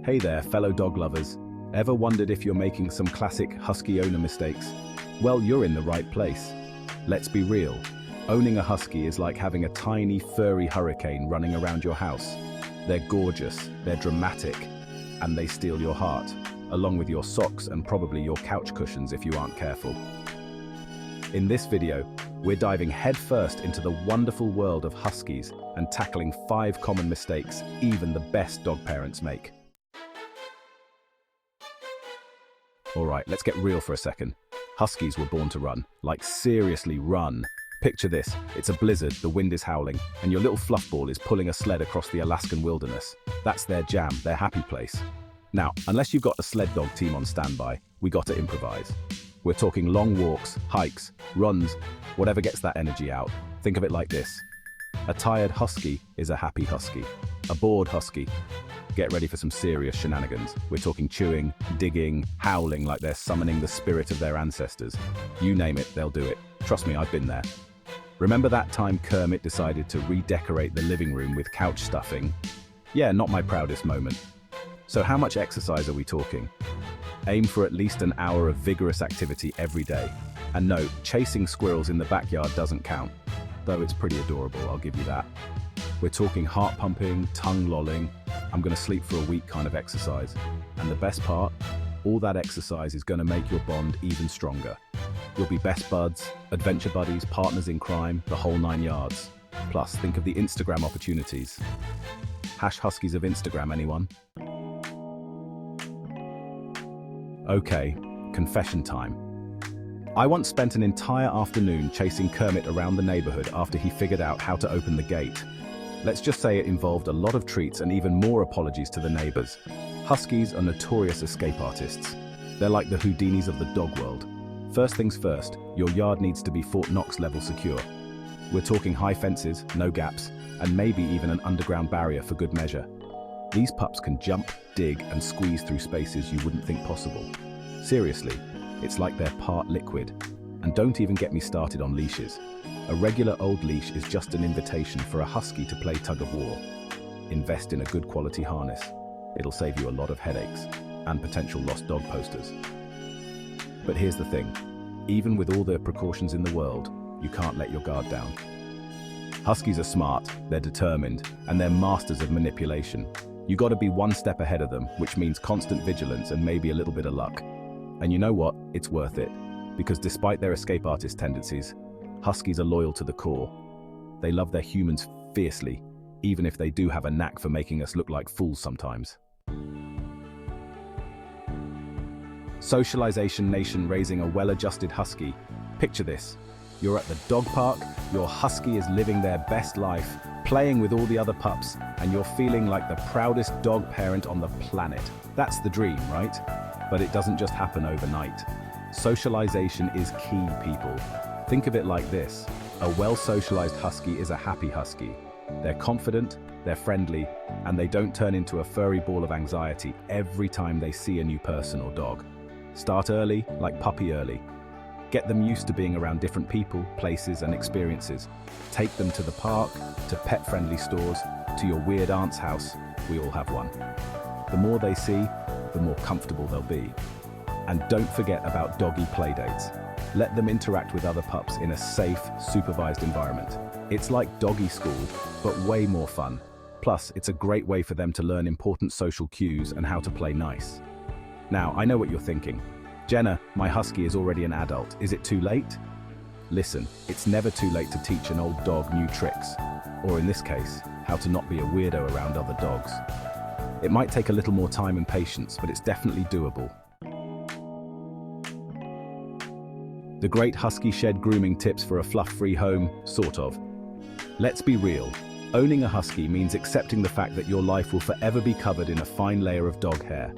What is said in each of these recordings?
Hey there, fellow dog lovers. Ever wondered if you're making some classic Husky owner mistakes? Well, you're in the right place. Let's be real. Owning a Husky is like having a tiny, furry hurricane running around your house. They're gorgeous, they're dramatic, and they steal your heart, along with your socks and probably your couch cushions if you aren't careful. In this video, we're diving headfirst into the wonderful world of Huskies and tackling 5 common mistakes even the best dog parents make. Alright, let's get real for a second. Huskies were born to run. Like, seriously run. Picture this, it's a blizzard, the wind is howling, and your little fluffball is pulling a sled across the Alaskan wilderness. That's their jam, their happy place. Now, unless you've got a sled dog team on standby, we gotta improvise. We're talking long walks, hikes, runs, whatever gets that energy out. Think of it like this. A tired Husky is a happy Husky. A bored Husky. Get ready for some serious shenanigans. We're talking chewing, digging, howling like they're summoning the spirit of their ancestors. You name it, they'll do it. Trust me, I've been there. Remember that time Kermit decided to redecorate the living room with couch stuffing? Yeah, not my proudest moment. So how much exercise are we talking? Aim for at least an hour of vigorous activity every day. And no, chasing squirrels in the backyard doesn't count. Though it's pretty adorable, I'll give you that. We're talking heart pumping, tongue lolling, I'm gonna sleep for a week kind of exercise. And the best part, all that exercise is gonna make your bond even stronger. You'll be best buds, adventure buddies, partners in crime, the whole 9 yards. Plus, think of the Instagram opportunities. #Huskies of Instagram, anyone? Okay, confession time. I once spent an entire afternoon chasing Kermit around the neighborhood after he figured out how to open the gate. Let's just say it involved a lot of treats and even more apologies to the neighbors. Huskies are notorious escape artists. They're like the Houdinis of the dog world. First things first, your yard needs to be Fort Knox level secure. We're talking high fences, no gaps, and maybe even an underground barrier for good measure. These pups can jump, dig, and squeeze through spaces you wouldn't think possible. Seriously, it's like they're part liquid. And don't even get me started on leashes. A regular old leash is just an invitation for a Husky to play tug of war. Invest in a good quality harness. It'll save you a lot of headaches and potential lost dog posters. But here's the thing, even with all the precautions in the world, you can't let your guard down. Huskies are smart, they're determined, and they're masters of manipulation. You gotta be one step ahead of them, which means constant vigilance and maybe a little bit of luck. And you know what? It's worth it. Because despite their escape artist tendencies, Huskies are loyal to the core. They love their humans fiercely, even if they do have a knack for making us look like fools sometimes. Socialization nation raising a well-adjusted Husky. Picture this. You're at the dog park, your Husky is living their best life, playing with all the other pups, and you're feeling like the proudest dog parent on the planet. That's the dream, right? But it doesn't just happen overnight. Socialization is key, people. Think of it like this. A well-socialized Husky is a happy Husky. They're confident, they're friendly, and they don't turn into a furry ball of anxiety every time they see a new person or dog. Start early, like puppy early. Get them used to being around different people, places, and experiences. Take them to the park, to pet-friendly stores, to your weird aunt's house. We all have one. The more they see, the more comfortable they'll be. And don't forget about doggy playdates. Let them interact with other pups in a safe, supervised environment. It's like doggy school, but way more fun. Plus, it's a great way for them to learn important social cues and how to play nice. Now, I know what you're thinking. Jenna, my Husky is already an adult. Is it too late? Listen, it's never too late to teach an old dog new tricks. Or in this case, how to not be a weirdo around other dogs. It might take a little more time and patience, but it's definitely doable. The great Husky shed grooming tips for a fluff-free home, sort of. Let's be real. Owning a Husky means accepting the fact that your life will forever be covered in a fine layer of dog hair.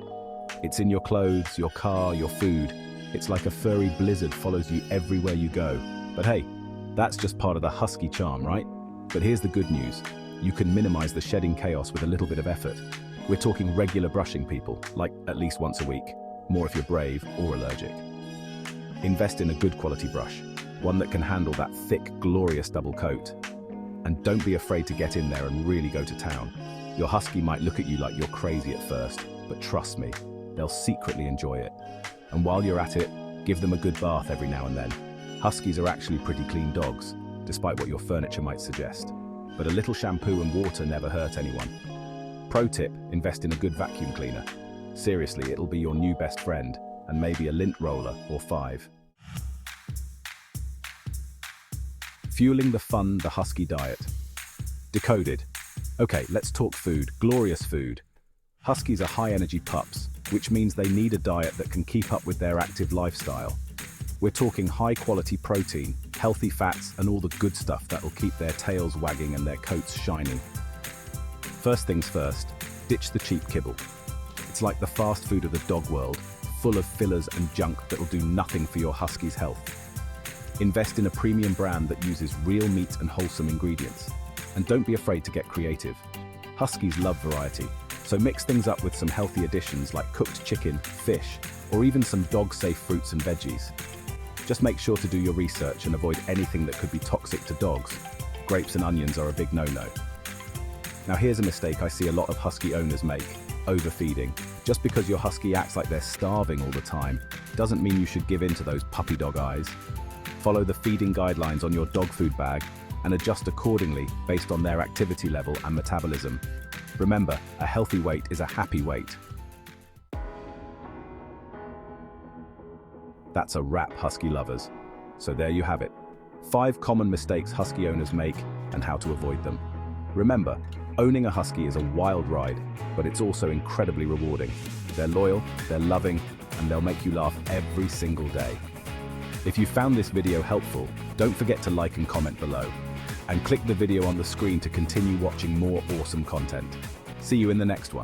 It's in your clothes, your car, your food. It's like a furry blizzard follows you everywhere you go. But hey, that's just part of the Husky charm, right? But here's the good news. You can minimize the shedding chaos with a little bit of effort. We're talking regular brushing, people, like at least once a week. More if you're brave or allergic. Invest in a good quality brush, one that can handle that thick, glorious double coat. And don't be afraid to get in there and really go to town. Your husky might look at you like you're crazy at first, but trust me, they'll secretly enjoy it. And while you're at it, give them a good bath every now and then. Huskies are actually pretty clean dogs, despite what your furniture might suggest. But a little shampoo and water never hurt anyone. Pro tip, invest in a good vacuum cleaner. Seriously, it'll be your new best friend, and maybe a lint roller or 5. Fueling the fun, the husky diet. Decoded. Okay, let's talk food, glorious food. Huskies are high-energy pups, which means they need a diet that can keep up with their active lifestyle. We're talking high-quality protein, healthy fats, and all the good stuff that'll keep their tails wagging and their coats shining. First things first, ditch the cheap kibble. It's like the fast food of the dog world, full of fillers and junk that'll do nothing for your husky's health. Invest in a premium brand that uses real meat and wholesome ingredients. And don't be afraid to get creative. Huskies love variety, so mix things up with some healthy additions like cooked chicken, fish, or even some dog-safe fruits and veggies. Just make sure to do your research and avoid anything that could be toxic to dogs. Grapes and onions are a big no-no. Now here's a mistake I see a lot of husky owners make: overfeeding. Just because your husky acts like they're starving all the time, doesn't mean you should give in to those puppy dog eyes. Follow the feeding guidelines on your dog food bag and adjust accordingly based on their activity level and metabolism. Remember, a healthy weight is a happy weight. That's a wrap, husky lovers. So there you have it. 5 common mistakes husky owners make and how to avoid them. Remember, owning a husky is a wild ride, but it's also incredibly rewarding. They're loyal, they're loving, and they'll make you laugh every single day. If you found this video helpful, don't forget to like and comment below. And click the video on the screen to continue watching more awesome content. See you in the next one.